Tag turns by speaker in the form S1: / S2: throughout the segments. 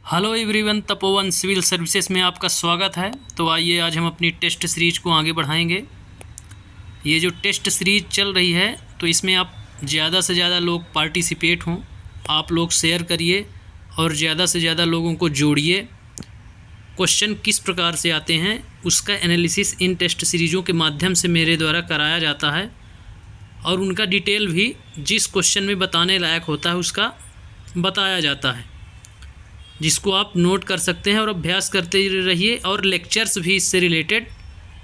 S1: Hello everyone, Tapovan civil services में आपका स्वागत है। तो आइए आज हम अपनी टेस्ट सीरीज को आगे बढ़ाएंगे। ये जो टेस्ट सीरीज चल रही है तो इसमें आप ज़्यादा से ज़्यादा लोग पार्टिसिपेट हों, आप लोग शेयर करिए और ज़्यादा से ज़्यादा लोगों को जोड़िए। क्वेश्चन किस प्रकार से आते हैं उसका एनालिसिस इन टेस्ट सीरीज़ों के माध्यम से मेरे द्वारा कराया जाता है और उनका डिटेल भी जिस क्वेश्चन में बताने लायक होता है उसका बताया जाता है, जिसको आप नोट कर सकते हैं और अभ्यास करते रहिए। और लेक्चर्स भी इससे रिलेटेड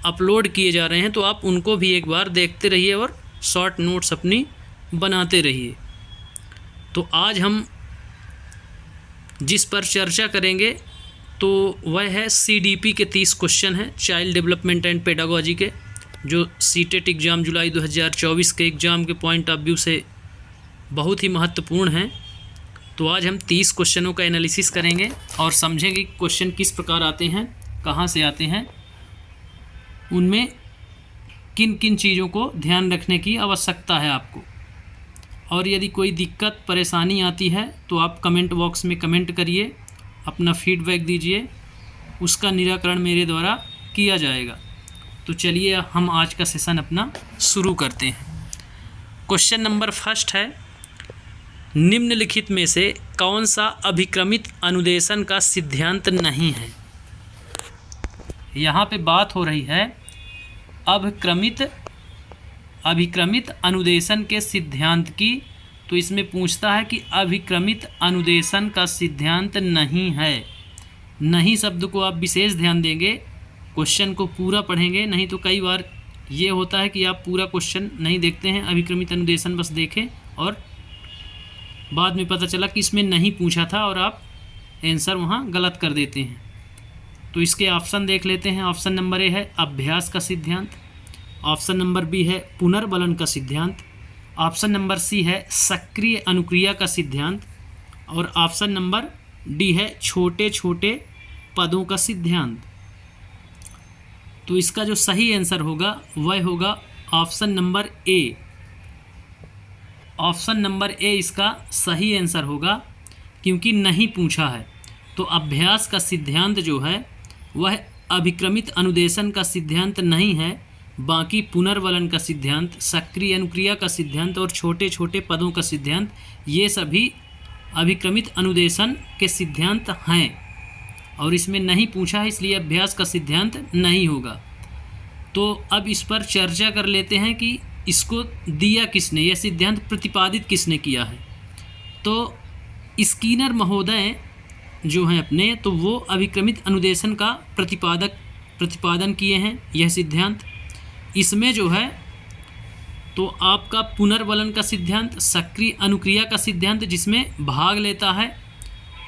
S1: अपलोड किए जा रहे हैं, तो आप उनको भी एक बार देखते रहिए और शॉर्ट नोट्स अपनी बनाते रहिए। तो आज हम जिस पर चर्चा करेंगे तो वह है CDP के 30 क्वेश्चन हैं, चाइल्ड डेवलपमेंट एंड पेडागोजी के, जो सीटेट एग्ज़ाम जुलाई 2024 के एग्ज़ाम के पॉइंट ऑफ व्यू से बहुत ही महत्वपूर्ण हैं। तो आज हम 30 क्वेश्चनों का एनालिसिस करेंगे और समझेंगे कि क्वेश्चन किस प्रकार आते हैं, कहाँ से आते हैं, उनमें किन किन चीज़ों को ध्यान रखने की आवश्यकता है आपको। और यदि कोई दिक्कत परेशानी आती है तो आप कमेंट बॉक्स में कमेंट करिए, अपना फीडबैक दीजिए, उसका निराकरण मेरे द्वारा किया जाएगा। तो चलिए हम आज का सेशन अपना शुरू करते हैं। क्वेश्चन नंबर फर्स्ट है, निम्नलिखित में से कौन सा अभिक्रमित अनुदेशन का सिद्धांत नहीं है। यहाँ पे बात हो रही है अभिक्रमित अनुदेशन के सिद्धांत की। तो इसमें पूछता है कि अभिक्रमित अनुदेशन का सिद्धांत नहीं है। नहीं शब्द को आप विशेष ध्यान देंगे, क्वेश्चन को पूरा पढ़ेंगे। नहीं तो कई बार ये होता है कि आप पूरा क्वेश्चन नहीं देखते हैं, अभिक्रमित अनुदेशन बस देखें और बाद में पता चला कि इसमें नहीं पूछा था और आप आंसर वहाँ गलत कर देते हैं। तो इसके ऑप्शन देख लेते हैं। ऑप्शन नंबर ए है अभ्यास का सिद्धांत, ऑप्शन नंबर बी है पुनर्बलन का सिद्धांत, ऑप्शन नंबर सी है सक्रिय अनुक्रिया का सिद्धांत और ऑप्शन नंबर डी है छोटे छोटे पदों का सिद्धांत। तो इसका जो सही आंसर होगा वह होगा option number A. Option number A इसका सही आंसर होगा, क्योंकि नहीं पूछा है। तो अभ्यास का सिद्धांत जो है वह अभिक्रमित अनुदेशन का सिद्धांत नहीं है, बाकी पुनर्बलन का सिद्धांत, सक्रिय अनुक्रिया का सिद्धांत और छोटे छोटे पदों का सिद्धांत, ये सभी अभिक्रमित अनुदेशन के सिद्धांत हैं और इसमें नहीं पूछा है, इसलिए अभ्यास का सिद्धांत नहीं होगा। तो अब इस पर चर्चा कर लेते हैं कि इसको दिया किसने, यह सिद्धांत प्रतिपादित किसने किया है। तो स्कीनर महोदय जो हैं अपने, तो वो अभिक्रमित अनुदेशन का प्रतिपादन किए हैं यह सिद्धांत। इसमें जो है तो आपका पुनर्बलन का सिद्धांत, सक्रिय अनुक्रिया का सिद्धांत जिसमें भाग लेता है,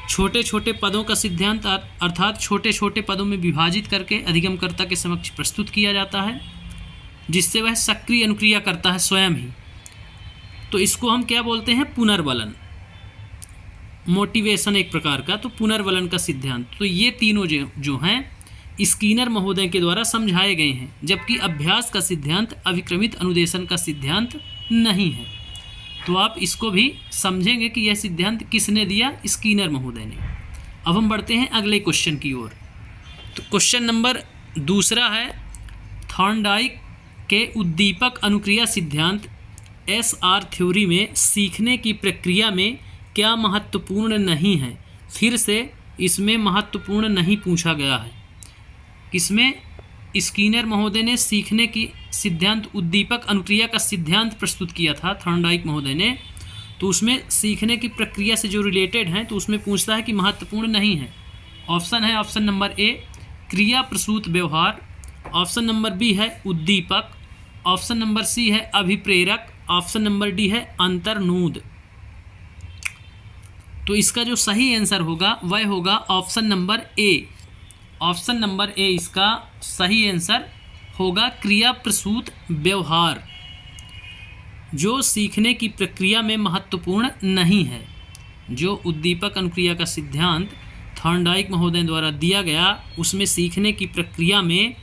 S1: छोटे छोटे पदों का सिद्धांत अर्थात छोटे छोटे पदों में विभाजित करके अधिगमकर्ता के समक्ष प्रस्तुत किया जाता है, जिससे वह सक्रिय अनुक्रिया करता है स्वयं ही। तो इसको हम क्या बोलते हैं, पुनर्बलन, मोटिवेशन एक प्रकार का। तो पुनर्बलन का सिद्धांत, तो ये तीनों जो हैं स्कीनर महोदय के द्वारा समझाए गए हैं, जबकि अभ्यास का सिद्धांत अभिक्रमित अनुदेशन का सिद्धांत नहीं है। तो आप इसको भी समझेंगे कि यह सिद्धांत किसने दिया, स्कीनर महोदय ने। अब हम बढ़ते हैं अगले क्वेश्चन की ओर। तो क्वेश्चन नंबर दूसरा है, थॉर्नडाइक के उद्दीपक अनुक्रिया सिद्धांत SR थ्योरी में सीखने की प्रक्रिया में क्या महत्वपूर्ण नहीं है। फिर से इसमें महत्वपूर्ण नहीं पूछा गया है। इसमें स्कीनर महोदय ने सीखने की सिद्धांत उद्दीपक अनुक्रिया का सिद्धांत प्रस्तुत किया था थॉर्नडाइक महोदय ने। तो उसमें सीखने की प्रक्रिया से जो रिलेटेड हैं तो उसमें पूछता है कि महत्वपूर्ण नहीं है। ऑप्शन है ऑप्शन नंबर ए क्रिया प्रसूत व्यवहार, ऑप्शन नंबर बी है उद्दीपक, ऑप्शन नंबर सी है अभिप्रेरक, ऑप्शन नंबर डी है अंतर्नूद। तो इसका जो सही आंसर होगा वह होगा option number A. Option number A इसका सही आंसर होगा क्रिया प्रसूत व्यवहार, जो सीखने की प्रक्रिया में महत्वपूर्ण नहीं है। जो उद्दीपक अनुक्रिया का सिद्धांत थॉर्नडाइक महोदय द्वारा दिया गया उसमें सीखने की प्रक्रिया में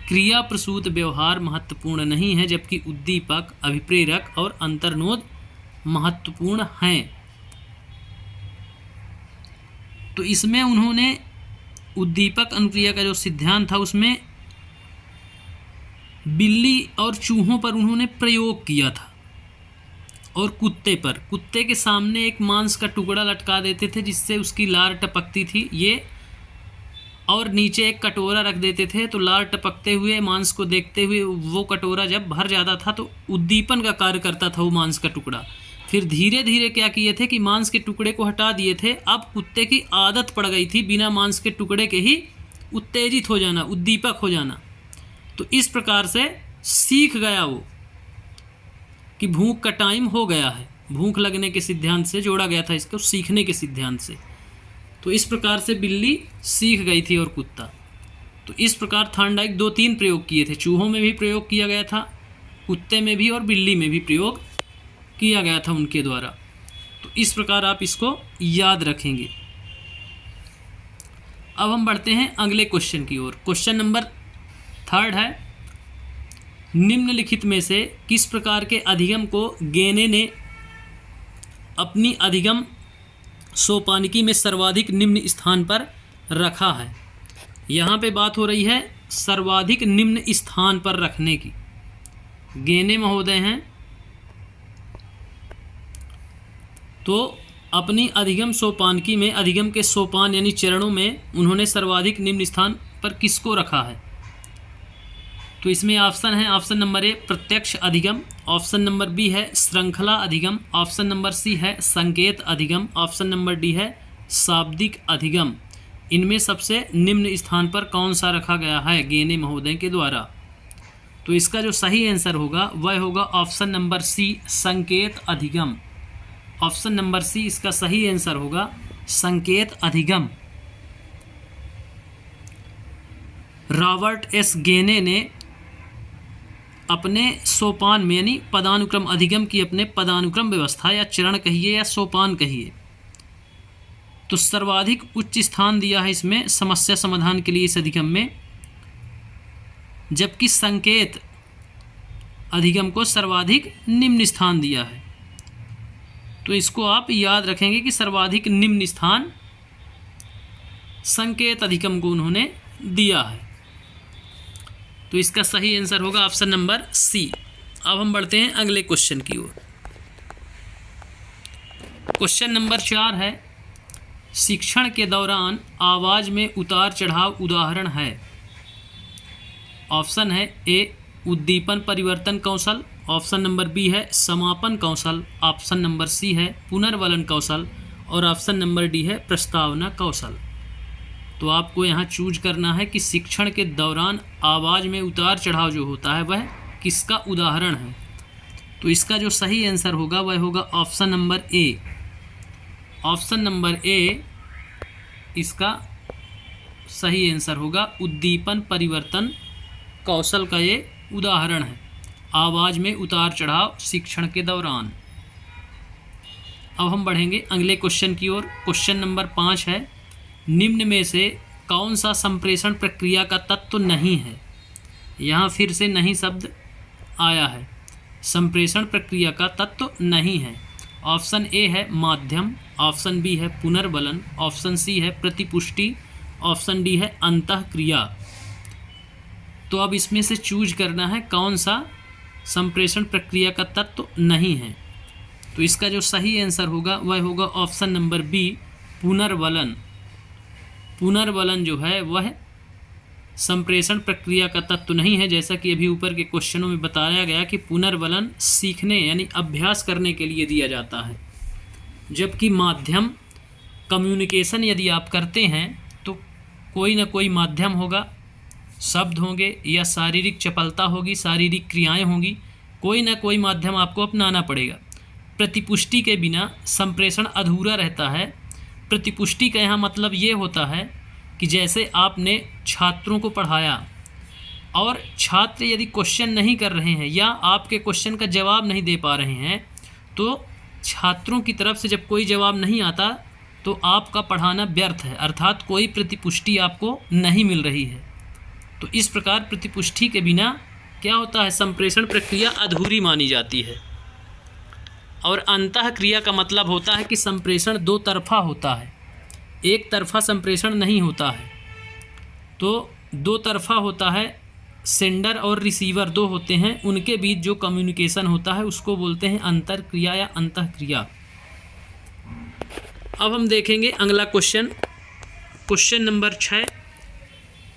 S1: क्रिया प्रसूत व्यवहार महत्वपूर्ण नहीं है, जबकि उद्दीपक, अभिप्रेरक और अंतर्नोद महत्वपूर्ण हैं। तो इसमें उन्होंने उद्दीपक अनुक्रिया का जो सिद्धांत था उसमें बिल्ली और चूहों पर उन्होंने प्रयोग किया था और कुत्ते पर। कुत्ते के सामने एक मांस का टुकड़ा लटका देते थे जिससे उसकी लार टपकती थी ये, और नीचे एक कटोरा रख देते थे, तो लार टपकते हुए मांस को देखते हुए वो कटोरा जब भर जाता था तो उद्दीपन का कार्य करता था वो मांस का टुकड़ा। फिर धीरे धीरे क्या किए थे कि मांस के टुकड़े को हटा दिए थे। अब कुत्ते की आदत पड़ गई थी बिना मांस के टुकड़े के ही उत्तेजित हो जाना, उद्दीपक हो जाना। तो इस प्रकार से सीख गया वो कि भूख का टाइम हो गया है। भूख लगने के सिद्धांत से जोड़ा गया था इसको, सीखने के सिद्धांत से। तो इस प्रकार से बिल्ली सीख गई थी और कुत्ता। तो इस प्रकार थॉर्नडाइक 2-3 प्रयोग किए थे। चूहों में भी प्रयोग किया गया था, कुत्ते में भी और बिल्ली में भी प्रयोग किया गया था उनके द्वारा। तो इस प्रकार आप इसको याद रखेंगे। अब हम बढ़ते हैं अगले क्वेश्चन की ओर। क्वेश्चन नंबर 3 है, निम्नलिखित में से किस प्रकार के अधिगम को गेने ने अपनी अधिगम सोपानिकी में सर्वाधिक निम्न स्थान पर रखा है। यहाँ पे बात हो रही है सर्वाधिक निम्न स्थान पर रखने की। गेने महोदय हैं तो अपनी अधिगम सोपानिकी में, अधिगम के सोपान यानी चरणों में उन्होंने सर्वाधिक निम्न स्थान पर किसको रखा है। तो इसमें ऑप्शन है, ऑप्शन नंबर ए प्रत्यक्ष अधिगम, ऑप्शन नंबर बी है श्रृंखला अधिगम, ऑप्शन नंबर सी है संकेत अधिगम, ऑप्शन नंबर डी है शाब्दिक अधिगम। इनमें सबसे निम्न स्थान पर कौन सा रखा गया है गेने महोदय के द्वारा। तो इसका जो सही आंसर होगा वह होगा ऑप्शन नंबर सी संकेत अधिगम। ऑप्शन नंबर सी इसका सही आंसर होगा संकेत अधिगम। रॉबर्ट एस गेने ने अपने सोपान में यानी पदानुक्रम अधिगम की अपने पदानुक्रम व्यवस्था या चरण कहिए या सोपान कहिए तो सर्वाधिक उच्च स्थान दिया है इसमें समस्या समाधान के लिए इस अधिगम में, जबकि संकेत अधिगम को सर्वाधिक निम्न स्थान दिया है। तो इसको आप याद रखेंगे कि सर्वाधिक निम्न स्थान संकेत अधिगम को उन्होंने दिया है। तो इसका सही आंसर होगा ऑप्शन नंबर सी। अब हम बढ़ते हैं अगले क्वेश्चन की ओर। क्वेश्चन नंबर 4 है, शिक्षण के दौरान आवाज़ में उतार चढ़ाव उदाहरण है। ऑप्शन है ए उद्दीपन परिवर्तन कौशल, ऑप्शन नंबर बी है समापन कौशल, ऑप्शन नंबर सी है पुनर्वलन कौशल और ऑप्शन नंबर डी है प्रस्तावना कौशल। तो आपको यहाँ चूज करना है कि शिक्षण के दौरान आवाज़ में उतार चढ़ाव जो होता है वह किसका उदाहरण है। तो इसका जो सही आंसर होगा वह होगा option number A. Option number A इसका सही आंसर होगा, उद्दीपन परिवर्तन कौशल का ये उदाहरण है, आवाज़ में उतार चढ़ाव शिक्षण के दौरान। अब हम बढ़ेंगे अगले क्वेश्चन की ओर। क्वेश्चन नंबर 5 है, निम्न में से कौन सा संप्रेषण प्रक्रिया का तत्व नहीं है। यहाँ फिर से नहीं शब्द आया है, संप्रेषण प्रक्रिया का तत्व नहीं है। ऑप्शन ए है माध्यम, ऑप्शन बी है पुनर्वलन, ऑप्शन सी है प्रतिपुष्टि, ऑप्शन डी है अंतःक्रिया। तो अब इसमें से चूज करना है कौन सा संप्रेषण प्रक्रिया का तत्व नहीं है। तो इसका जो सही आंसर होगा वह होगा ऑप्शन नंबर बी पुनर्वलन। पुनर्वलन जो है वह संप्रेषण प्रक्रिया का तत्व नहीं है। जैसा कि अभी ऊपर के क्वेश्चनों में बताया गया कि पुनर्वलन सीखने यानी अभ्यास करने के लिए दिया जाता है, जबकि माध्यम कम्युनिकेशन यदि आप करते हैं तो कोई ना कोई माध्यम होगा, शब्द होंगे या शारीरिक चपलता होगी, शारीरिक क्रियाएं होंगी, कोई ना कोई माध्यम आपको अपनाना पड़ेगा। प्रतिपुष्टि के बिना संप्रेषण अधूरा रहता है। प्रतिपुष्टि का यहाँ मतलब ये होता है कि जैसे आपने छात्रों को पढ़ाया और छात्र यदि क्वेश्चन नहीं कर रहे हैं या आपके क्वेश्चन का जवाब नहीं दे पा रहे हैं, तो छात्रों की तरफ से जब कोई जवाब नहीं आता तो आपका पढ़ाना व्यर्थ है, अर्थात कोई प्रतिपुष्टि आपको नहीं मिल रही है। तो इस प्रकार प्रतिपुष्टि के बिना क्या होता है, संप्रेषण प्रक्रिया अधूरी मानी जाती है। और अंतःक्रिया का मतलब होता है कि संप्रेषण दो तरफा होता है, एक तरफा संप्रेषण नहीं होता है, तो दो तरफा होता है। सेंडर और रिसीवर दो होते हैं, उनके बीच जो कम्युनिकेशन होता है उसको बोलते हैं अंतरक्रिया या अंतःक्रिया। अब हम देखेंगे अगला क्वेश्चन, क्वेश्चन नंबर 6।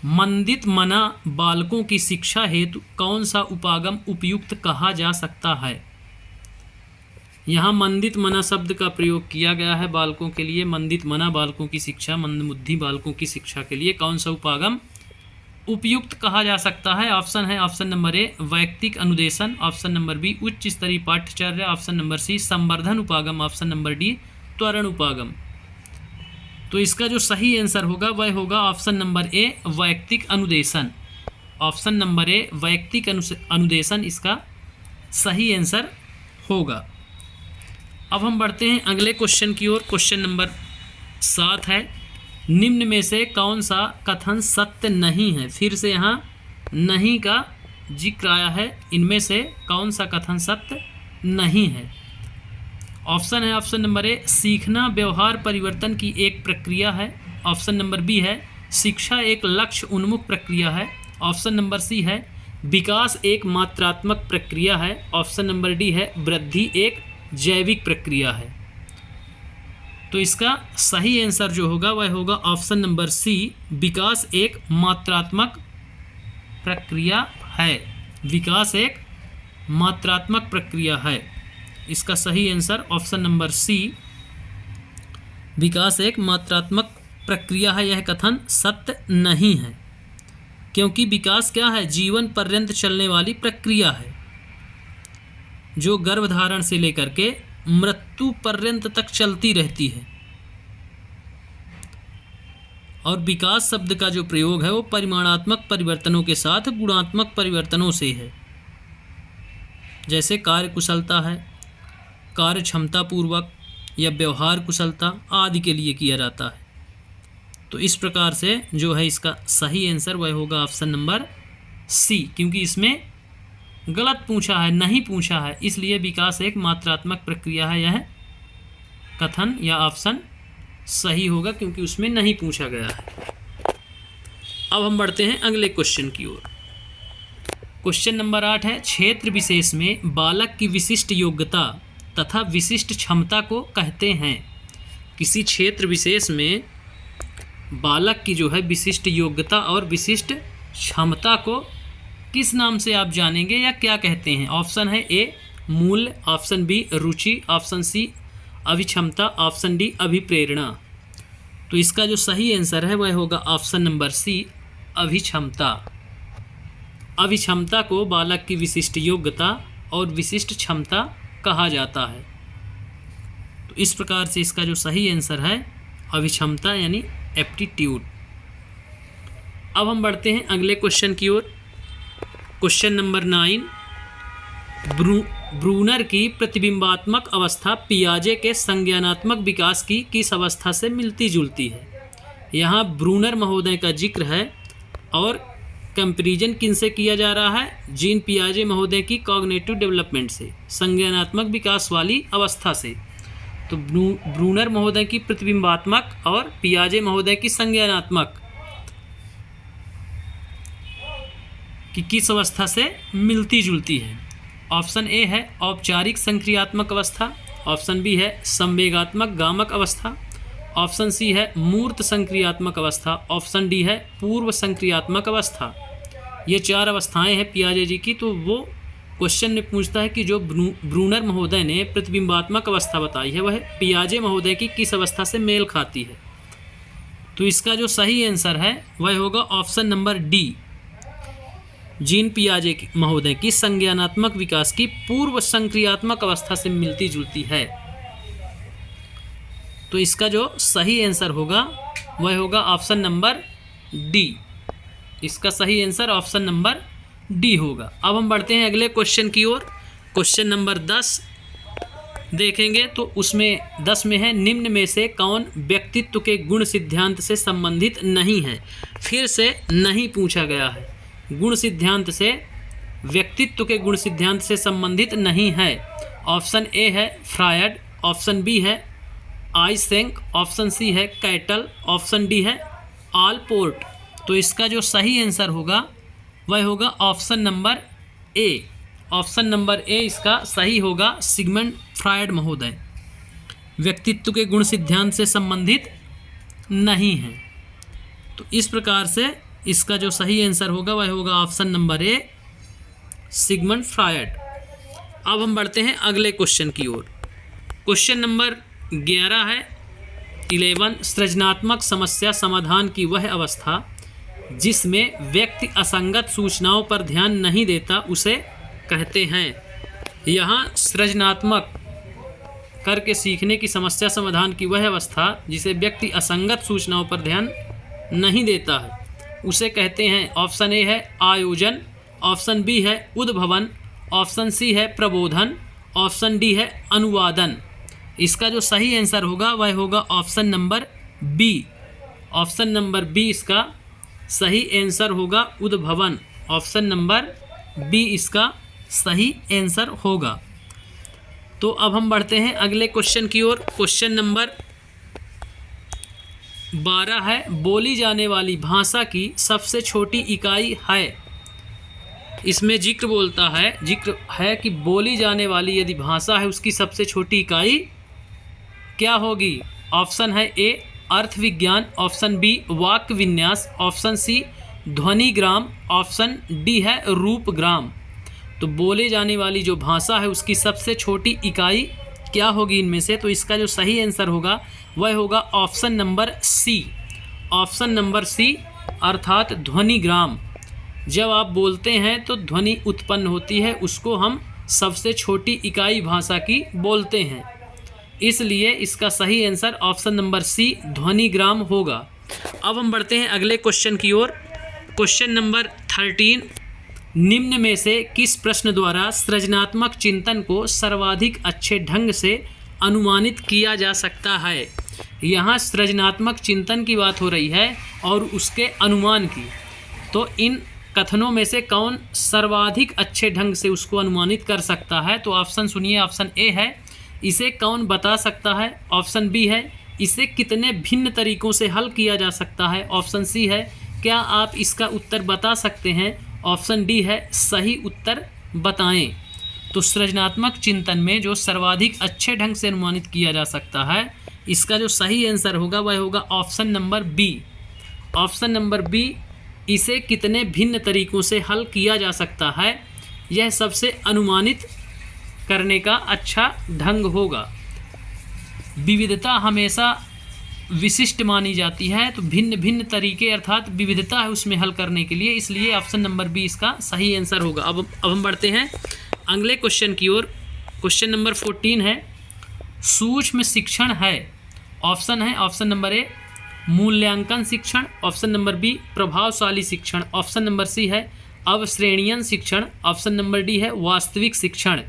S1: मंदित मना बालकों की शिक्षा हेतु कौन सा उपागम उपयुक्त कहा जा सकता है। यहाँ मंदित मना शब्द का प्रयोग किया गया है बालकों के लिए। मंदित मना बालकों की शिक्षा, मंदबुद्धि बालकों की शिक्षा के लिए कौन सा उपागम उपयुक्त कहा जा सकता है। ऑप्शन है, ऑप्शन नंबर ए वैयक्तिक अनुदेशन, ऑप्शन नंबर बी उच्च स्तरीय पाठ्यचर्या, ऑप्शन नंबर सी संवर्धन उपागम, ऑप्शन नंबर डी त्वरण उपागम। तो इसका जो सही आंसर होगा वह होगा ऑप्शन नंबर ए वैयक्तिक अनुदेशन। ऑप्शन नंबर ए वैयक्तिक अनुदेशन इसका सही आंसर होगा। अब हम बढ़ते हैं अगले क्वेश्चन की ओर। क्वेश्चन नंबर 7 है, निम्न में से कौन सा कथन सत्य नहीं है। फिर से यहाँ नहीं का जिक्र आया है, इनमें से कौन सा कथन सत्य नहीं है। ऑप्शन है, ऑप्शन नंबर ए सीखना व्यवहार परिवर्तन की एक प्रक्रिया है, ऑप्शन नंबर बी है शिक्षा एक लक्ष्य उन्मुख प्रक्रिया है, ऑप्शन नंबर सी है विकास एक मात्रात्मक प्रक्रिया है, ऑप्शन नंबर डी है वृद्धि एक जैविक प्रक्रिया है। तो इसका सही आंसर जो होगा वह होगा ऑप्शन नंबर सी विकास एक मात्रात्मक प्रक्रिया है। विकास एक मात्रात्मक प्रक्रिया है, इसका सही आंसर ऑप्शन नंबर सी विकास एक मात्रात्मक प्रक्रिया है। यह कथन सत्य नहीं है, क्योंकि विकास क्या है, जीवन पर्यंत चलने वाली प्रक्रिया है जो गर्भधारण से लेकर के मृत्यु पर्यंत तक चलती रहती है। और विकास शब्द का जो प्रयोग है वो परिमाणात्मक परिवर्तनों के साथ गुणात्मक परिवर्तनों से है। जैसे कार्य कुशलता है, कार्य क्षमता पूर्वक या व्यवहार कुशलता आदि के लिए किया जाता है। तो इस प्रकार से जो है इसका सही आंसर वह होगा ऑप्शन नंबर सी, क्योंकि इसमें गलत पूछा है, नहीं पूछा है, इसलिए विकास एक मात्रात्मक प्रक्रिया है। यह कथन या ऑप्शन सही होगा क्योंकि उसमें नहीं पूछा गया है। अब हम बढ़ते हैं अगले क्वेश्चन की ओर। क्वेश्चन नंबर 8 है, क्षेत्र विशेष में बालक की विशिष्ट योग्यता तथा विशिष्ट क्षमता को कहते हैं। किसी क्षेत्र विशेष में बालक की जो है विशिष्ट योग्यता और विशिष्ट क्षमता को किस नाम से आप जानेंगे या क्या कहते हैं। ऑप्शन है ए मूल्य, ऑप्शन बी रुचि, ऑप्शन सी अभिक्षमता, ऑप्शन डी अभिप्रेरणा। तो इसका जो सही आंसर है वह होगा ऑप्शन नंबर सी अभिक्षमता। अभिक्षमता को बालक की विशिष्ट योग्यता और विशिष्ट क्षमता कहा जाता है। तो इस प्रकार से इसका जो सही आंसर है अभिक्षमता यानी एप्टीट्यूड। अब हम बढ़ते हैं अगले क्वेश्चन की ओर। क्वेश्चन नंबर 9, ब्रूनर की प्रतिबिंबात्मक अवस्था पियाजे के संज्ञानात्मक विकास की किस अवस्था से मिलती जुलती है। यहाँ ब्रूनर महोदय का जिक्र है और कंपैरिजन किनसे किया जा रहा है, जीन पियाजे महोदय की कॉग्निटिव डेवलपमेंट से, संज्ञानात्मक विकास वाली अवस्था से। तो ब्रूनर महोदय की प्रतिबिंबात्मक और पियाजे महोदय की संज्ञानात्मक कि किस अवस्था से मिलती जुलती है। ऑप्शन ए है औपचारिक संक्रियात्मक अवस्था, ऑप्शन बी है संवेगात्मक गामक अवस्था, ऑप्शन सी है मूर्त संक्रियात्मक अवस्था, ऑप्शन डी है पूर्व संक्रियात्मक अवस्था। ये 4 अवस्थाएं हैं पियाजे जी की। तो वो क्वेश्चन में पूछता है कि जो ब्रूनर महोदय ने प्रतिबिंबात्मक अवस्था बताई है वह पियाजे महोदय की किस अवस्था से मेल खाती है। तो इसका जो सही आंसर है वह होगा ऑप्शन नंबर डी, जीन पियाजे महोदय की संज्ञानात्मक विकास की पूर्व संक्रियात्मक अवस्था से मिलती जुलती है। तो इसका जो सही आंसर होगा वह होगा ऑप्शन नंबर डी। इसका सही आंसर ऑप्शन नंबर डी होगा। अब हम बढ़ते हैं अगले क्वेश्चन की ओर। क्वेश्चन नंबर 10 देखेंगे तो उसमें 10 में है, निम्न में से कौन व्यक्तित्व के गुण सिद्धांत से संबंधित नहीं है। फिर से नहीं पूछा गया है, गुण सिद्धांत से, व्यक्तित्व के गुण सिद्धांत से संबंधित नहीं है। ऑप्शन ए है फ्रायड, ऑप्शन बी है आई सेंक, ऑप्शन सी है कैटल, ऑप्शन डी है ऑल पोर्ट। तो इसका जो सही आंसर होगा वह होगा option number A. Option number A इसका सही होगा। सिगमंड फ्रायड महोदय व्यक्तित्व के गुण सिद्धांत से संबंधित नहीं है। तो इस प्रकार से इसका जो सही आंसर होगा वह होगा option number A, Sigmund Freud. अब हम बढ़ते हैं अगले क्वेश्चन की ओर। क्वेश्चन नंबर 11 है 11, सृजनात्मक समस्या समाधान की वह अवस्था जिसमें व्यक्ति असंगत सूचनाओं पर ध्यान नहीं देता उसे कहते हैं। यहाँ सृजनात्मक करके सीखने की समस्या समाधान की वह अवस्था जिसे व्यक्ति असंगत सूचनाओं पर ध्यान नहीं देता है उसे कहते हैं। ऑप्शन ए है आयोजन, ऑप्शन बी है उद्भवन, ऑप्शन सी है प्रबोधन, ऑप्शन डी है अनुवादन। इसका जो सही आंसर होगा वह होगा option number B. Option number B इसका सही आंसर होगा, उद्भवन। ऑप्शन नंबर बी इसका सही आंसर होगा। तो अब हम बढ़ते हैं अगले क्वेश्चन की ओर। क्वेश्चन नंबर 12 है बोली जाने वाली भाषा की सबसे छोटी इकाई है। इसमें जिक्र है कि बोली जाने वाली यदि भाषा है उसकी सबसे छोटी इकाई क्या होगी। ऑप्शन है ए अर्थ विज्ञान, ऑप्शन बी वाक्य विन्यास, ऑप्शन सी ध्वनि ग्राम, ऑप्शन डी है रूप ग्राम। तो बोले जाने वाली जो भाषा है उसकी सबसे छोटी इकाई क्या होगी इनमें से। तो इसका जो सही आंसर होगा वह होगा option number C. Option number C अर्थात ध्वनि ग्राम। जब आप बोलते हैं तो ध्वनि उत्पन्न होती है, उसको हम सबसे छोटी इकाई भाषा की बोलते हैं, इसलिए इसका सही आंसर ऑप्शन नंबर सी ध्वनि ग्राम होगा। अब हम बढ़ते हैं अगले क्वेश्चन की ओर। क्वेश्चन नंबर 13, निम्न में से किस प्रश्न द्वारा सृजनात्मक चिंतन को सर्वाधिक अच्छे ढंग से अनुमानित किया जा सकता है। यहाँ सृजनात्मक चिंतन की बात हो रही है और उसके अनुमान की। तो इन कथनों में से कौन सर्वाधिक अच्छे ढंग से उसको अनुमानित कर सकता है। तो ऑप्शन सुनिए, ऑप्शन ए है इसे कौन बता सकता है, ऑप्शन बी है इसे कितने भिन्न तरीकों से हल किया जा सकता है, ऑप्शन सी है क्या आप इसका उत्तर बता सकते हैं, ऑप्शन डी है सही उत्तर बताएं। तो सृजनात्मक चिंतन में जो सर्वाधिक अच्छे ढंग से अनुमानित किया जा सकता है इसका जो सही आंसर होगा वह होगा option number B. Option number B इसे कितने भिन्न तरीकों से हल किया जा सकता है, यह सबसे अनुमानित करने का अच्छा ढंग होगा। विविधता हमेशा विशिष्ट मानी जाती है, तो भिन्न भिन्न तरीके अर्थात विविधता है उसमें हल करने के लिए, इसलिए ऑप्शन नंबर बी इसका सही आंसर होगा। अब हम बढ़ते हैं अगले क्वेश्चन की ओर। क्वेश्चन नंबर 14 है सूक्ष्म शिक्षण है। ऑप्शन है ऑप्शन नंबर ए मूल्यांकन शिक्षण, ऑप्शन नंबर बी प्रभावशाली शिक्षण, ऑप्शन नंबर सी है अवश्रेणीयन शिक्षण, ऑप्शन नंबर डी है वास्तविक शिक्षण।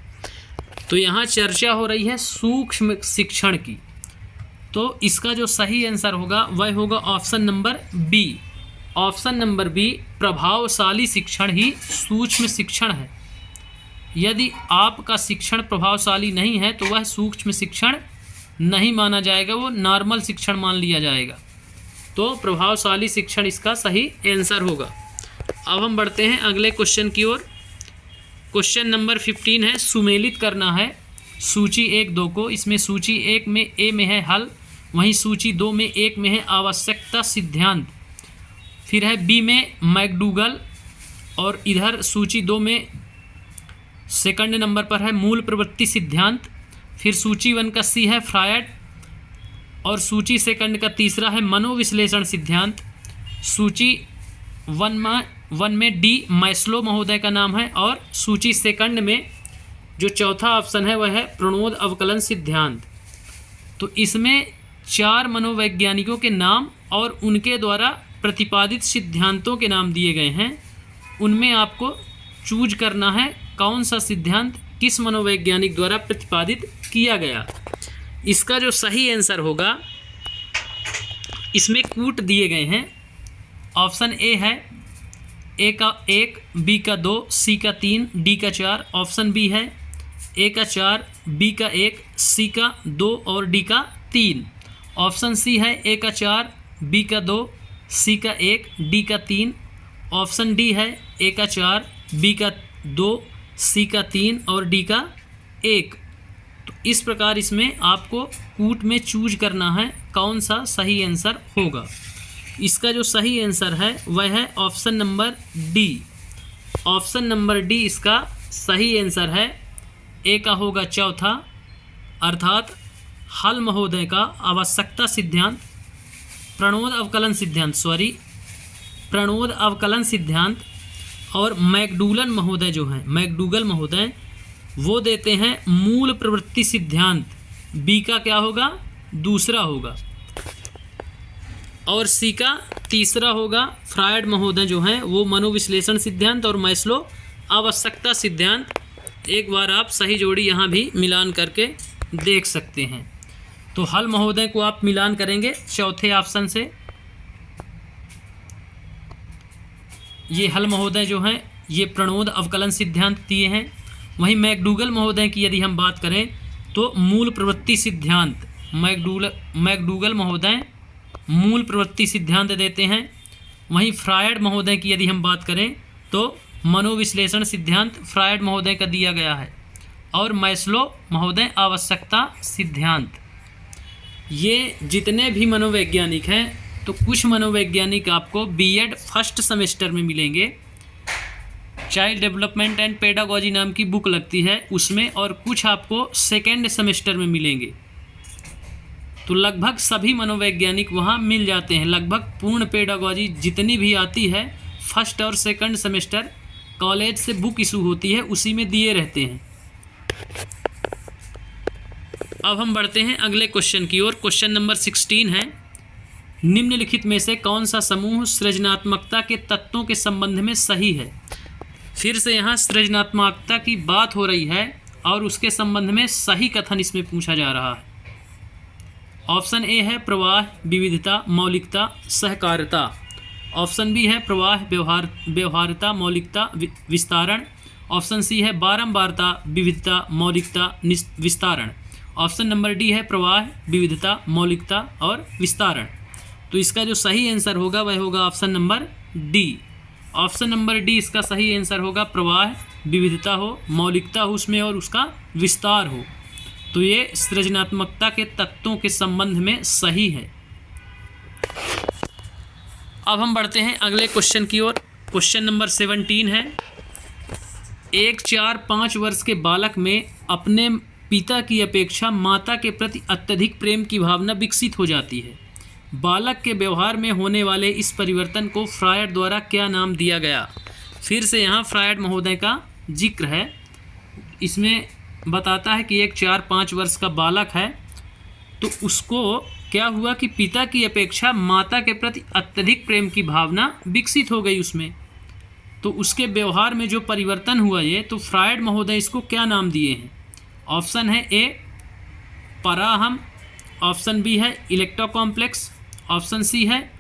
S1: तो यहाँ चर्चा हो रही है सूक्ष्म शिक्षण की, तो इसका जो सही आंसर होगा वह होगा option number B. Option number B प्रभावशाली शिक्षण ही सूक्ष्म शिक्षण है। यदि आपका शिक्षण प्रभावशाली नहीं है तो वह सूक्ष्म शिक्षण नहीं माना जाएगा, वो नॉर्मल शिक्षण मान लिया जाएगा। तो प्रभावशाली शिक्षण इसका सही आंसर होगा। अब हम बढ़ते हैं अगले क्वेश्चन की ओर। क्वेश्चन नंबर 15 है सुमेलित करना है सूची 1-2 को। इसमें सूची 1 में ए में है हल, वहीं सूची 2 में 1 में है आवश्यकता सिद्धांत, फिर है बी में मैकडूगल, और इधर सूची 2 में सेकंड नंबर पर है मूल प्रवृत्ति सिद्धांत, फिर सूची 1 का सी है फ्रायड, और सूची सेकंड का तीसरा है मनोविश्लेषण सिद्धांत। सूची 1 में डी मैस्लो महोदय का नाम है, और सूची सेकंड में जो चौथा ऑप्शन है वह है प्रणोद अवकलन सिद्धांत। तो इसमें 4 मनोवैज्ञानिकों के नाम और उनके द्वारा प्रतिपादित सिद्धांतों के नाम दिए गए हैं। उनमें आपको चूज करना है कौन सा सिद्धांत किस मनोवैज्ञानिक द्वारा प्रतिपादित किया गया। इसका जो सही आंसर होगा, इसमें कूट दिए गए हैं। ऑप्शन ए है ए का 1, बी का 2, सी का 3, डी का 4। ऑप्शन बी है ए का 4, बी का 1, सी का 2 और डी का 3। ऑप्शन सी है ए का 4, बी का 2, सी का 1, डी का 3। ऑप्शन डी है ए का 4, बी का 2, सी का 3 और डी का 1। तो इस प्रकार इसमें आपको कूट में चूज करना है कौन सा सही आंसर होगा। इसका जो सही आंसर है वह है option number D. Option number D इसका सही आंसर है। ए का होगा चौथा, अर्थात हल महोदय का आवश्यकता सिद्धांत, प्रणोद अवकलन सिद्धांत और मैकडूगल महोदय जो हैं, मैकडूगल महोदय वो देते हैं मूल प्रवृत्ति सिद्धांत। बी का क्या होगा? दूसरा होगा। और सी का तीसरा होगा। फ्रायड महोदय जो हैं वो मनोविश्लेषण सिद्धांत और मैस्लो आवश्यकता सिद्धांत। एक बार आप सही जोड़ी यहाँ भी मिलान करके देख सकते हैं। तो हल महोदय को आप मिलान करेंगे चौथे ऑप्शन से। ये हल महोदय जो हैं ये प्रणोद अवकलन सिद्धांत दिए हैं। वहीं मैकडूगल महोदय की यदि हम बात करें तो मूल प्रवृत्ति सिद्धांत, मैकडूगल महोदय मूल प्रवृत्ति सिद्धांत देते हैं। वहीं फ्रायड महोदय की यदि हम बात करें तो मनोविश्लेषण सिद्धांत फ्रायड महोदय का दिया गया है। और मैस्लो महोदय आवश्यकता सिद्धांत। ये जितने भी मनोवैज्ञानिक हैं तो कुछ मनोवैज्ञानिक आपको बीएड फर्स्ट सेमेस्टर में मिलेंगे, चाइल्ड डेवलपमेंट एंड पेडागॉजी नाम की बुक लगती है उसमें, और कुछ आपको सेकेंड सेमेस्टर में मिलेंगे। तो लगभग सभी मनोवैज्ञानिक वहाँ मिल जाते हैं। लगभग पूर्ण पेडागॉजी जितनी भी आती है फर्स्ट और सेकंड सेमेस्टर कॉलेज से बुक इशू होती है उसी में दिए रहते हैं। अब हम बढ़ते हैं अगले क्वेश्चन की ओर। क्वेश्चन नंबर 16 है, निम्नलिखित में से कौन सा समूह सृजनात्मकता के तत्वों के संबंध में सही है। फिर से यहाँ सृजनात्मकता की बात हो रही है और उसके संबंध में सही कथन इसमें पूछा जा रहा है। ऑप्शन ए है प्रवाह, विविधता, मौलिकता, सहकारिता। ऑप्शन बी है प्रवाह, व्यवहार्यता, मौलिकता, विस्तारण। ऑप्शन सी है बारंबारता, विविधता, मौलिकता, विस्तारण। ऑप्शन नंबर डी है प्रवाह, विविधता, मौलिकता और विस्तारण। तो इसका जो सही आंसर होगा वह होगा option number D. Option number D इसका सही आंसर होगा। प्रवाह, विविधता हो, मौलिकता हो उसमें और उसका विस्तार हो। तो ये सृजनात्मकता के तत्वों के संबंध में सही है। अब हम बढ़ते हैं अगले क्वेश्चन की ओर। क्वेश्चन नंबर 17 है, एक 4-5 वर्ष के बालक में अपने पिता की अपेक्षा माता के प्रति अत्यधिक प्रेम की भावना विकसित हो जाती है। बालक के व्यवहार में होने वाले इस परिवर्तन को फ्रायड द्वारा क्या नाम दिया गया। फिर से यहाँ फ्रायड महोदय का जिक्र है। इसमें बताता है कि एक 4-5 वर्ष का बालक है तो उसको क्या हुआ कि पिता की अपेक्षा माता के प्रति अत्यधिक प्रेम की भावना विकसित हो गई उसमें। तो उसके व्यवहार में जो परिवर्तन हुआ ये, तो फ्रायड महोदय इसको क्या नाम दिए हैं। ऑप्शन है ए पराहम, ऑप्शन बी है इलेक्ट्रो कॉम्प्लेक्स, ऑप्शन सी है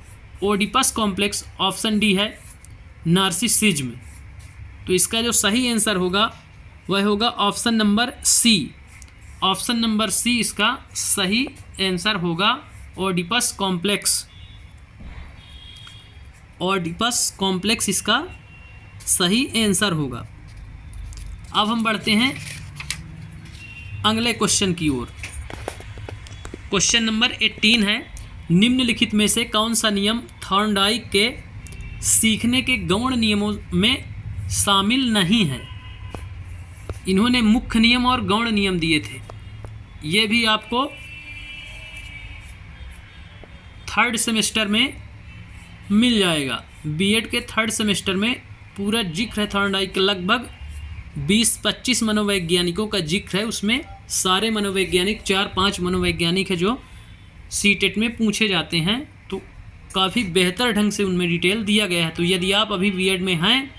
S1: ओडिपस कॉम्प्लेक्स, ऑप्शन डी है नार्सिसिज्म। तो इसका जो सही आंसर होगा वह होगा option number C. Option number C इसका सही आंसर होगा, ओडिपस कॉम्प्लेक्स। ओडिपस कॉम्प्लेक्स इसका सही आंसर होगा। अब हम बढ़ते हैं अगले क्वेश्चन की ओर। क्वेश्चन नंबर 18 है, निम्नलिखित में से कौन सा नियम थॉर्नडाइक के सीखने के गौण नियमों में शामिल नहीं है। इन्होंने मुख्य नियम और गौण नियम दिए थे। ये भी आपको थर्ड सेमेस्टर में मिल जाएगा। बीएड के थर्ड सेमेस्टर में पूरा जिक्र है थॉर्नडाइक का। लगभग 20-25 मनोवैज्ञानिकों का जिक्र है उसमें। सारे मनोवैज्ञानिक 4-5 मनोवैज्ञानिक है जो सीटेट में पूछे जाते हैं। तो काफ़ी बेहतर ढंग से उनमें डिटेल दिया गया है। तो यदि आप अभी बीएड में हैं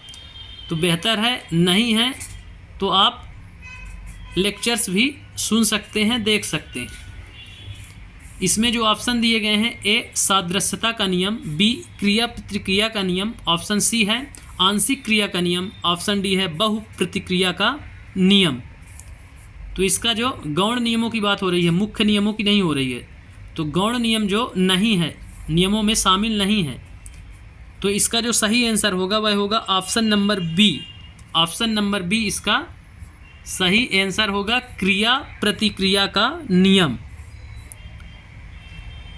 S1: तो बेहतर है, नहीं हैं तो आप लेक्चर्स भी सुन सकते हैं, देख सकते हैं। इसमें जो ऑप्शन दिए गए हैं, ए सादृश्यता का नियम, बी क्रिया प्रतिक्रिया का नियम, ऑप्शन सी है आंशिक क्रिया का नियम, ऑप्शन डी है बहु प्रतिक्रिया का नियम। तो इसका जो गौण नियमों की बात हो रही है, मुख्य नियमों की नहीं हो रही है। तो गौण नियम जो नहीं है, नियमों में शामिल नहीं है, तो इसका जो सही आंसर होगा वह होगा option number B. Option number B इसका सही आंसर होगा, क्रिया प्रतिक्रिया का नियम।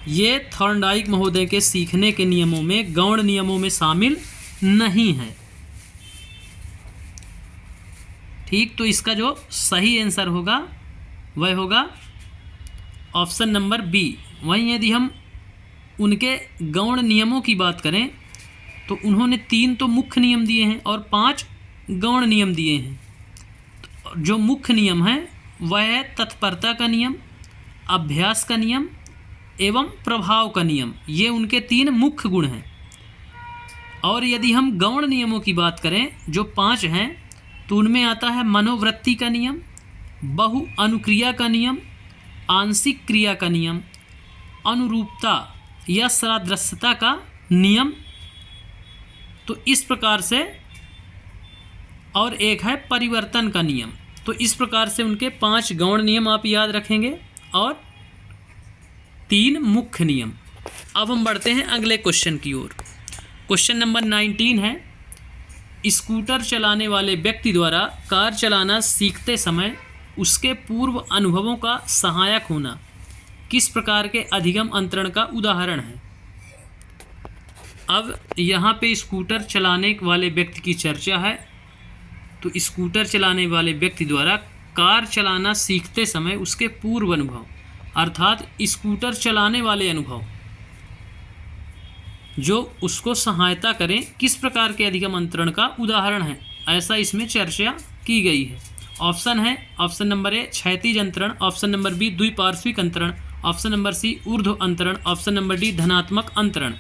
S1: ये थॉर्नडाइक महोदय के सीखने के नियमों में, गौण नियमों में शामिल नहीं है। ठीक, तो इसका जो सही आंसर होगा वह होगा ऑप्शन नंबर बी। वहीं यदि हम उनके गौण नियमों की बात करें तो उन्होंने 3 तो मुख्य नियम दिए हैं और 5 गौण नियम दिए हैं। तो जो मुख्य नियम है वह है तत्परता का नियम, अभ्यास का नियम एवं प्रभाव का नियम। ये उनके 3 मुख्य गुण हैं। और यदि हम गौण नियमों की बात करें जो 5 हैं, तो उनमें आता है मनोवृत्ति का नियम, बहु अनुक्रिया का नियम, आंशिक क्रिया का नियम, अनुरूपता या सादृश्यता का नियम। तो इस प्रकार से, और एक है परिवर्तन का नियम। तो इस प्रकार से उनके 5 गौण नियम आप याद रखेंगे और 3 मुख्य नियम। अब हम बढ़ते हैं अगले क्वेश्चन की ओर। क्वेश्चन नंबर 19 है, स्कूटर चलाने वाले व्यक्ति द्वारा कार चलाना सीखते समय उसके पूर्व अनुभवों का सहायक होना किस प्रकार के अधिगम अंतरण का उदाहरण है। अब यहाँ पे स्कूटर चलाने वाले व्यक्ति की चर्चा है। तो स्कूटर चलाने वाले व्यक्ति द्वारा कार चलाना सीखते समय उसके पूर्व अनुभव, अर्थात स्कूटर चलाने वाले अनुभव जो उसको सहायता करें, किस प्रकार के अधिगम अंतरण का उदाहरण है, ऐसा इसमें चर्चा की गई है। ऑप्शन है, ऑप्शन नंबर ए क्षैतिज अंतरण, ऑप्शन नंबर बी द्विपार्श्विक अंतरण, ऑप्शन नंबर सी ऊर्ध्व अंतरण, ऑप्शन नंबर डी धनात्मक अंतरण।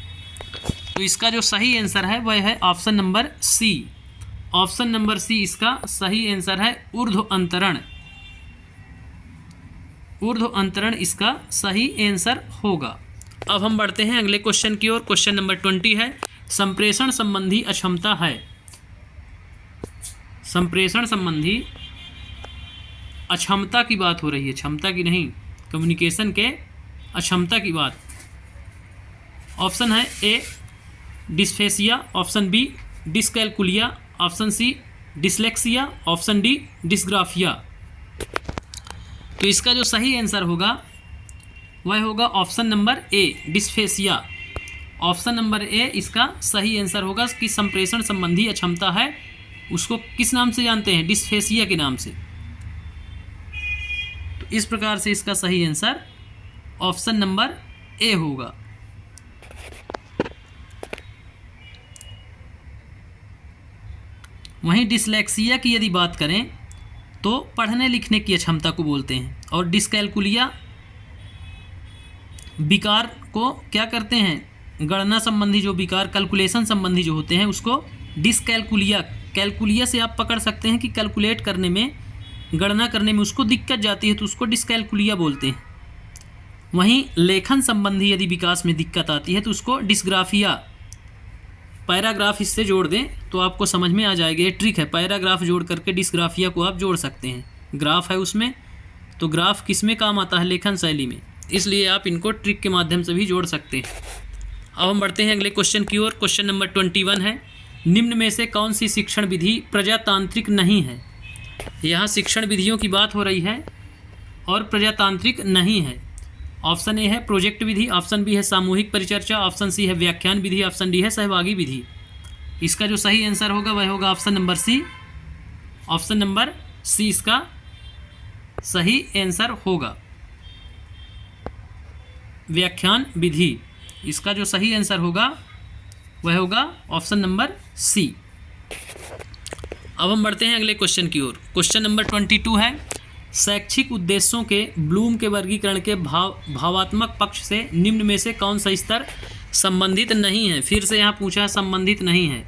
S1: तो इसका जो सही आंसर है वह है option number C. Option number C इसका सही आंसर है, ऊर्ध्व अंतरण। ऊर्ध्व अंतरण इसका सही आंसर होगा। अब हम बढ़ते हैं अगले क्वेश्चन की ओर। क्वेश्चन नंबर 20 है, संप्रेषण संबंधी अक्षमता है। संप्रेषण संबंधी अक्षमता की बात हो रही है, क्षमता की नहीं, कम्युनिकेशन के अक्षमता की बात। ऑप्शन है A dysphasia, option B dyscalculia, option C dyslexia, option D dysgraphia. तो इसका जो सही आंसर होगा वह होगा option number A dysphasia. Option number A इसका सही आंसर होगा कि संप्रेषण संबंधी अक्षमता है, उसको किस नाम से जानते हैं, डिस्फेसिया के नाम से। तो इस प्रकार से इसका सही आंसर ऑप्शन नंबर ए होगा। वहीं डिसलेक्सिया की यदि बात करें तो पढ़ने लिखने की अक्षमता को बोलते हैं, और डिस्कैलकुलिया विकार को क्या करते हैं, गणना संबंधी जो विकार, कैलकुलेशन संबंधी जो होते हैं उसको डिस्कैलकुलिया, कैलकुलिया से आप पकड़ सकते हैं कि कैलकुलेट करने में, गणना करने में उसको दिक्कत जाती है तो उसको डिस्कैलकुलिया बोलते हैं। वहीं लेखन संबंधी यदि विकास में दिक्कत आती है तो उसको डिस्ग्राफिया। पैराग्राफ इससे जोड़ दें तो आपको समझ में आ जाएगा, ये ट्रिक है, पैराग्राफ जोड़ करके डिस्ग्राफिया को आप जोड़ सकते हैं। ग्राफ है उसमें, तो ग्राफ किस में काम आता है, लेखन शैली में, इसलिए आप इनको ट्रिक के माध्यम से भी जोड़ सकते हैं। अब हम बढ़ते हैं अगले क्वेश्चन की ओर। क्वेश्चन नंबर 21 है, निम्न में से कौन सी शिक्षण विधि प्रजातांत्रिक नहीं है। यहाँ शिक्षण विधियों की बात हो रही है और प्रजातांत्रिक नहीं है। ऑप्शन ए है प्रोजेक्ट विधि, ऑप्शन बी है सामूहिक परिचर्चा, ऑप्शन सी है व्याख्यान विधि, ऑप्शन डी है सहभागी विधि। इसका जो सही आंसर होगा वह होगा option number C. Option number C इसका सही आंसर होगा, व्याख्यान विधि। इसका जो सही आंसर होगा वह होगा ऑप्शन नंबर सी। अब हम बढ़ते हैं अगले क्वेश्चन की ओर। क्वेश्चन नंबर 22 है, शैक्षिक उद्देश्यों के ब्लूम के वर्गीकरण के भावात्मक पक्ष से निम्न में से कौन सा स्तर संबंधित नहीं है। फिर से यहाँ पूछा संबंधित नहीं है।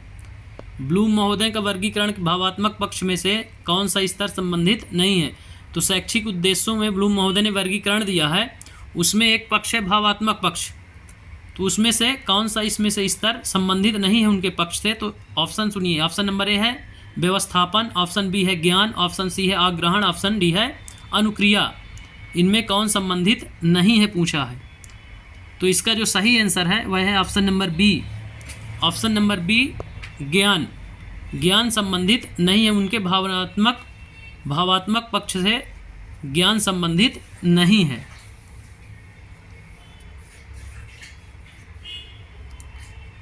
S1: ब्लूम महोदय का वर्गीकरण भावात्मक पक्ष में से कौन सा स्तर संबंधित नहीं है। तो शैक्षिक उद्देश्यों में ब्लूम महोदय ने वर्गीकरण दिया है, उसमें एक पक्ष है भावात्मक पक्ष, तो उसमें से कौन सा इसमें से स्तर संबंधित नहीं है उनके पक्ष से। तो ऑप्शन सुनिए, ऑप्शन नंबर ए है व्यवस्थापन, ऑप्शन बी है ज्ञान, ऑप्शन सी है आग्रहण, ऑप्शन डी है अनुक्रिया। इनमें कौन संबंधित नहीं है पूछा है। तो इसका जो सही आंसर है वह है option number B. Option number B, ज्ञान संबंधित नहीं है, उनके भावात्मक पक्ष से ज्ञान संबंधित नहीं है।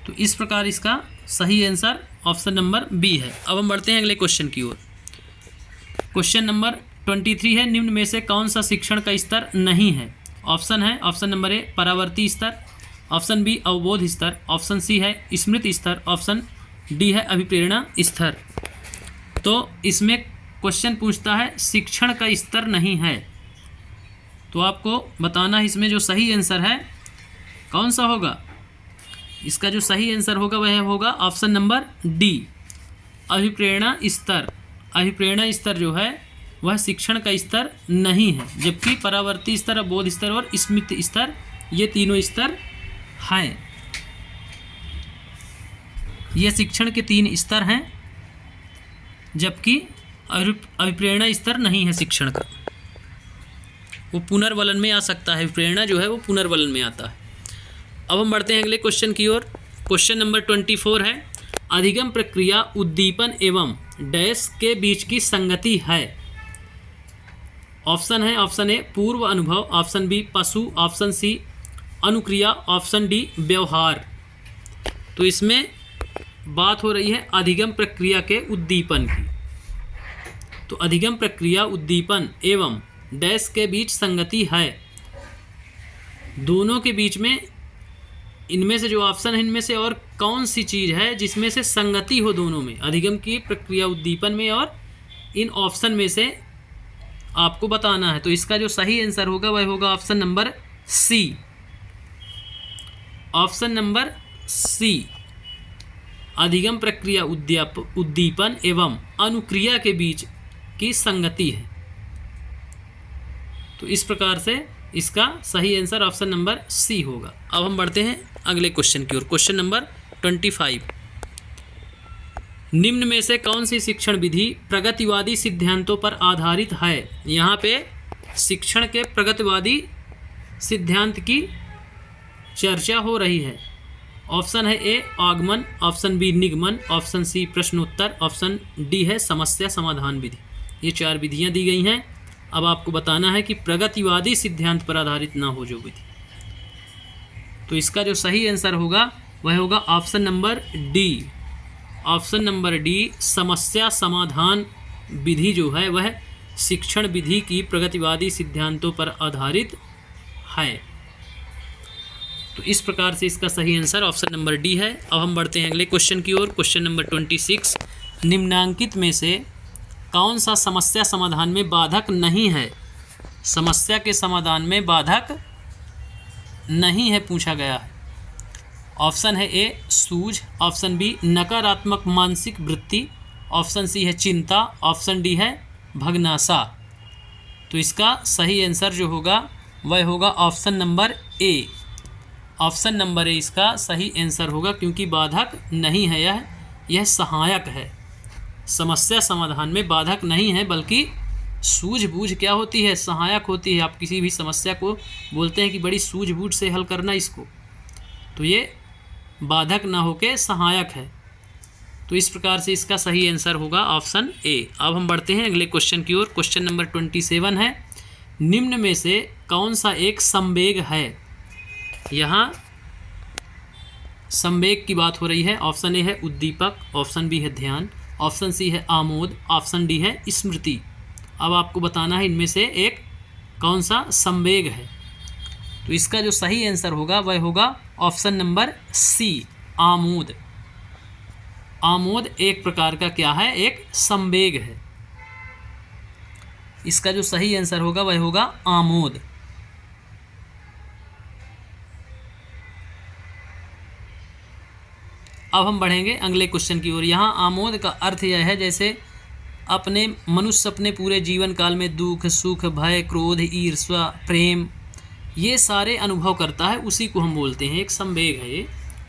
S1: तो इस प्रकार इसका सही आंसर ऑप्शन नंबर बी है। अब हम बढ़ते हैं अगले क्वेश्चन की ओर। क्वेश्चन नंबर 23 है, निम्न में से कौन सा शिक्षण का स्तर नहीं है? ऑप्शन है, ऑप्शन नंबर ए परावर्ती स्तर, ऑप्शन बी अवबोध स्तर, ऑप्शन सी है स्मृति स्तर, ऑप्शन डी है अभिप्रेरणा स्तर। तो इसमें क्वेश्चन पूछता है शिक्षण का स्तर नहीं है, तो आपको बताना है इसमें जो सही आंसर है कौन सा होगा। इसका जो सही आंसर होगा वह होगा ऑप्शन नंबर डी, अभिप्रेरणा स्तर। अभिप्रेरणा स्तर जो है वह शिक्षण का स्तर नहीं है, जबकि परावर्ती स्तर, अवबोध स्तर और स्मृति स्तर ये तीनों स्तर हैं। ये शिक्षण के 3 स्तर हैं, जबकि अभिप्रेरणा स्तर नहीं है शिक्षण का। वो पुनर्वलन में आ सकता है, अभिप्रेरणा जो है वो पुनर्वलन में आता है। अब हम बढ़ते हैं अगले क्वेश्चन की ओर। क्वेश्चन नंबर 24 है, अधिगम प्रक्रिया उद्दीपन एवं डैश के बीच की संगति है। ऑप्शन है, ऑप्शन ए पूर्व अनुभव, ऑप्शन बी पशु, ऑप्शन सी अनुक्रिया, ऑप्शन डी व्यवहार। तो इसमें बात हो रही है अधिगम प्रक्रिया के उद्दीपन की। तो अधिगम प्रक्रिया उद्दीपन एवं डैश के बीच संगति है। दोनों के बीच में इनमें से जो ऑप्शन है इनमें से और कौन सी चीज़ है जिसमें से संगति हो दोनों में, अधिगम की प्रक्रिया उद्दीपन में और इन ऑप्शन में से आपको बताना है। तो इसका जो सही आंसर होगा वह होगा option number C. Option number C, अधिगम प्रक्रिया उद्दीपन एवं अनुक्रिया के बीच की संगति है। तो इस प्रकार से इसका सही आंसर ऑप्शन नंबर सी होगा। अब हम बढ़ते हैं अगले क्वेश्चन की ओर। क्वेश्चन नंबर 25, निम्न में से कौन सी शिक्षण विधि प्रगतिवादी सिद्धांतों पर आधारित है? यहाँ पे शिक्षण के प्रगतिवादी सिद्धांत की चर्चा हो रही है। ऑप्शन है ए आगमन, ऑप्शन बी निगमन, ऑप्शन सी प्रश्नोत्तर, ऑप्शन डी है समस्या समाधान विधि। ये 4 विधियाँ दी गई हैं। अब आपको बताना है कि प्रगतिवादी सिद्धांत पर आधारित ना हो जो विधि। तो इसका जो सही आंसर होगा वह होगा option number D. Option number D, समस्या समाधान विधि जो है वह शिक्षण विधि की प्रगतिवादी सिद्धांतों पर आधारित है। तो इस प्रकार से इसका सही आंसर ऑप्शन नंबर डी है। अब हम बढ़ते हैं अगले क्वेश्चन की ओर। क्वेश्चन नंबर 26, निम्नांकित में से कौन सा समस्या समाधान में बाधक नहीं है? समस्या के समाधान में बाधक नहीं है पूछा गया है। ऑप्शन है ए सूझ, ऑप्शन बी नकारात्मक मानसिक वृत्ति, ऑप्शन सी है चिंता, ऑप्शन डी है भगनासा। तो इसका सही आंसर जो होगा वह होगा option number A. Option number A इसका सही आंसर होगा, क्योंकि बाधक नहीं है, यह सहायक है। समस्या समाधान में बाधक नहीं है, बल्कि सूझबूझ क्या होती है, सहायक होती है। आप किसी भी समस्या को बोलते हैं कि बड़ी सूझबूझ से हल करना इसको, तो ये बाधक ना होके सहायक है। तो इस प्रकार से इसका सही आंसर होगा ऑप्शन ए। अब हम बढ़ते हैं अगले क्वेश्चन की ओर। क्वेश्चन नंबर 27 है, निम्न में से कौन सा एक संवेग है? यहाँ संवेग की बात हो रही है। ऑप्शन ए है उद्दीपक, ऑप्शन बी है ध्यान, ऑप्शन सी है आमोद, ऑप्शन डी है स्मृति। अब आपको बताना है इनमें से एक कौन सा संवेग है। तो इसका जो सही आंसर होगा वह होगा ऑप्शन नंबर सी, आमोद। आमोद एक प्रकार का क्या है, एक संवेग है। इसका जो सही आंसर होगा वह होगा आमोद। अब हम बढ़ेंगे अगले क्वेश्चन की ओर। यहाँ आमोद का अर्थ यह है जैसे मनुष्य अपने पूरे जीवन काल में दुख, सुख, भय, क्रोध, ईर्ष्या, प्रेम ये सारे अनुभव करता है, उसी को हम बोलते हैं एक संवेग है ये।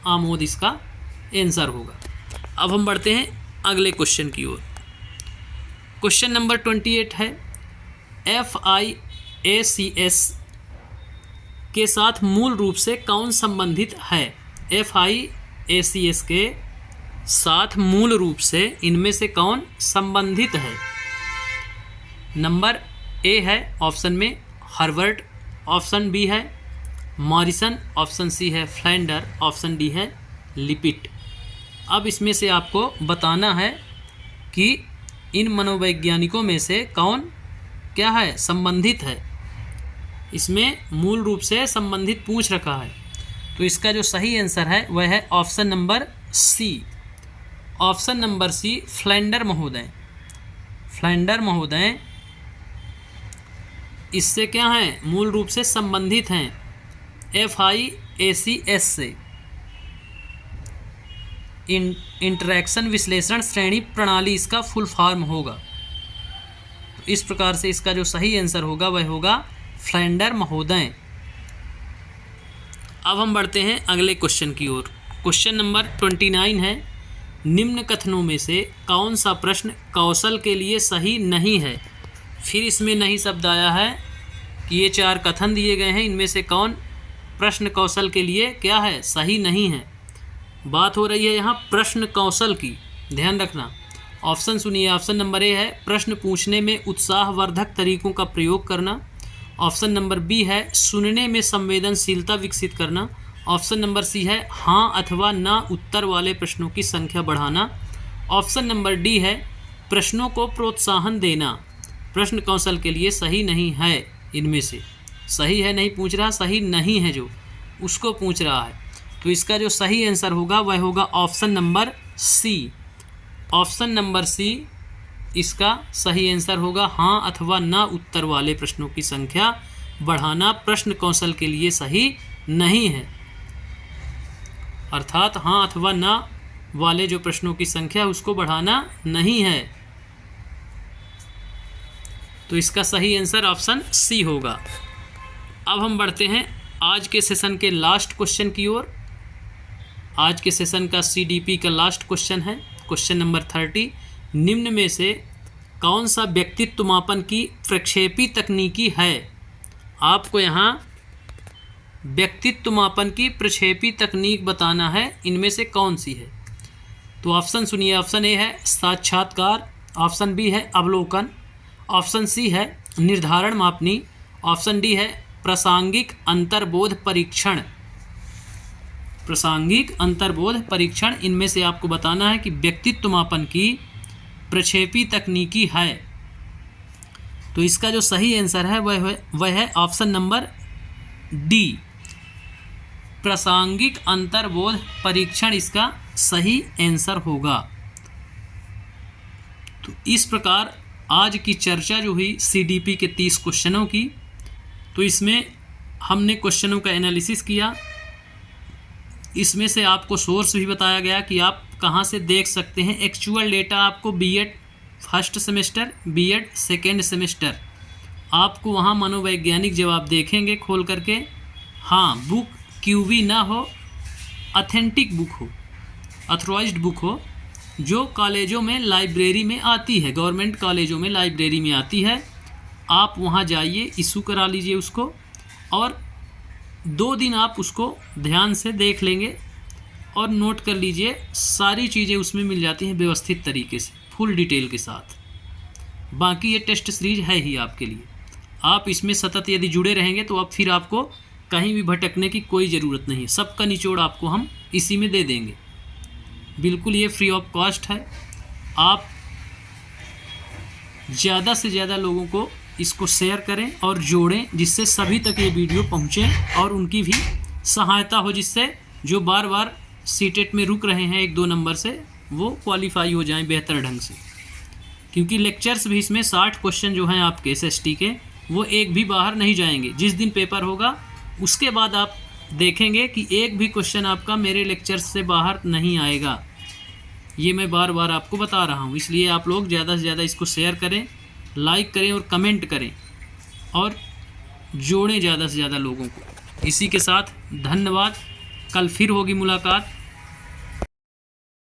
S1: आमोद इसका आंसर होगा। अब हम बढ़ते हैं अगले क्वेश्चन की ओर। क्वेश्चन नंबर 28 है, FIACS के साथ मूल रूप से कौन संबंधित है? FIACS के साथ मूल रूप से इनमें से कौन संबंधित है? नंबर ए है ऑप्शन में हार्वर्ड, ऑप्शन बी है मॉरिसन, ऑप्शन सी है फ्लैंडर, ऑप्शन डी है लिपिट। अब इसमें से आपको बताना है कि इन मनोवैज्ञानिकों में से कौन क्या है, संबंधित है। इसमें मूल रूप से संबंधित पूछ रखा है, तो इसका जो सही आंसर है वह है option number C. Option number C Flander महोदय। फ्लैंडर महोदय इससे क्या हैं, मूल रूप से संबंधित हैं FIACS से। इंटरैक्शन विश्लेषण श्रेणी प्रणाली इसका फुल फॉर्म होगा। तो इस प्रकार से इसका जो सही आंसर होगा वह होगा फ्लैंडर महोदय। अब हम बढ़ते हैं अगले क्वेश्चन की ओर। क्वेश्चन नंबर 29 है, निम्न कथनों में से कौन सा प्रश्न कौशल के लिए सही नहीं है? फिर इसमें नहीं शब्द आया है कि ये 4 कथन दिए गए हैं, इनमें से कौन प्रश्न कौशल के लिए क्या है, सही नहीं है। बात हो रही है यहाँ प्रश्न कौशल की, ध्यान रखना। ऑप्शन सुनिए। ऑप्शन नंबर ए है प्रश्न पूछने में उत्साहवर्धक तरीकों का प्रयोग करना। ऑप्शन नंबर बी है सुनने में संवेदनशीलता विकसित करना। ऑप्शन नंबर सी है हाँ अथवा ना उत्तर वाले प्रश्नों की संख्या बढ़ाना। ऑप्शन नंबर डी है प्रश्नों को प्रोत्साहन देना। प्रश्न कौशल के लिए सही नहीं है। इनमें से सही है नहीं पूछ रहा, सही नहीं है जो उसको पूछ रहा है। तो इसका जो सही आंसर होगा वह होगा option number C. Option number C इसका सही आंसर होगा, हाँ अथवा ना उत्तर वाले प्रश्नों की संख्या बढ़ाना प्रश्न कौशल के लिए सही नहीं है। अर्थात हाँ अथवा ना वाले जो प्रश्नों की संख्या उसको बढ़ाना नहीं है। तो इसका सही आंसर ऑप्शन सी होगा। अब हम बढ़ते हैं आज के सेशन के लास्ट क्वेश्चन की ओर। आज के सेशन का CDP का लास्ट क्वेश्चन है, क्वेश्चन नंबर 30। निम्न में से कौन सा व्यक्तित्व मापन की प्रक्षेपी तकनीकी है? आपको यहाँ व्यक्तित्व मापन की प्रक्षेपी तकनीक बताना है, इनमें से कौन सी है। तो ऑप्शन सुनिए। ऑप्शन ए है साक्षात्कार, ऑप्शन बी है अवलोकन, ऑप्शन सी है निर्धारण मापनी, ऑप्शन डी है प्रासंगिक अंतर्बोध परीक्षण। प्रासंगिक अंतर्बोध परीक्षण, इनमें से आपको बताना है कि व्यक्तित्व मापन की प्रक्षेपी तकनीकी है। तो इसका जो सही आंसर है वह है ऑप्शन नंबर डी, प्रासंगिक अंतर्बोध परीक्षण इसका सही आंसर होगा। तो इस प्रकार आज की चर्चा जो हुई CDP के 30 क्वेश्चनों की, तो इसमें हमने क्वेश्चनों का एनालिसिस किया। इसमें से आपको सोर्स भी बताया गया कि आप कहाँ से देख सकते हैं। एक्चुअल डेटा आपको B.Ed first semester, B.Ed second semester, आपको वहाँ मनोवैज्ञानिक जब आप देखेंगे खोल करके, हाँ बुक QV ना हो, ऑथेंटिक बुक हो, ऑथराइज्ड बुक हो, जो कॉलेजों में लाइब्रेरी में आती है, गवर्नमेंट कॉलेजों में लाइब्रेरी में आती है। आप वहाँ जाइए, इशू करा लीजिए उसको, और 2 दिन आप उसको ध्यान से देख लेंगे और नोट कर लीजिए। सारी चीज़ें उसमें मिल जाती हैं व्यवस्थित तरीके से, फुल डिटेल के साथ। बाकी ये टेस्ट सीरीज है ही आपके लिए। आप इसमें सतत यदि जुड़े रहेंगे तो अब फिर आपको कहीं भी भटकने की कोई ज़रूरत नहीं है। सबका निचोड़ आपको हम इसी में दे देंगे, बिल्कुल ये फ्री ऑफ कॉस्ट है। आप ज़्यादा से ज़्यादा लोगों को इसको शेयर करें और जोड़ें, जिससे सभी तक ये वीडियो पहुँचे और उनकी भी सहायता हो, जिससे जो बार बार सीटेट में रुक रहे हैं 1-2 नंबर से, वो क्वालिफाई हो जाएं बेहतर ढंग से। क्योंकि लेक्चर्स भी इसमें 60 क्वेश्चन जो हैं आपके SST के, वो एक भी बाहर नहीं जाएंगे। जिस दिन पेपर होगा उसके बाद आप देखेंगे कि एक भी क्वेश्चन आपका मेरे लेक्चर्स से बाहर नहीं आएगा। ये मैं बार बार आपको बता रहा हूँ। इसलिए आप लोग ज़्यादा से ज़्यादा इसको शेयर करें, लाइक करें और कमेंट करें और जोड़ें ज़्यादा से ज़्यादा लोगों को। इसी के साथ धन्यवाद। कल फिर होगी मुलाकात।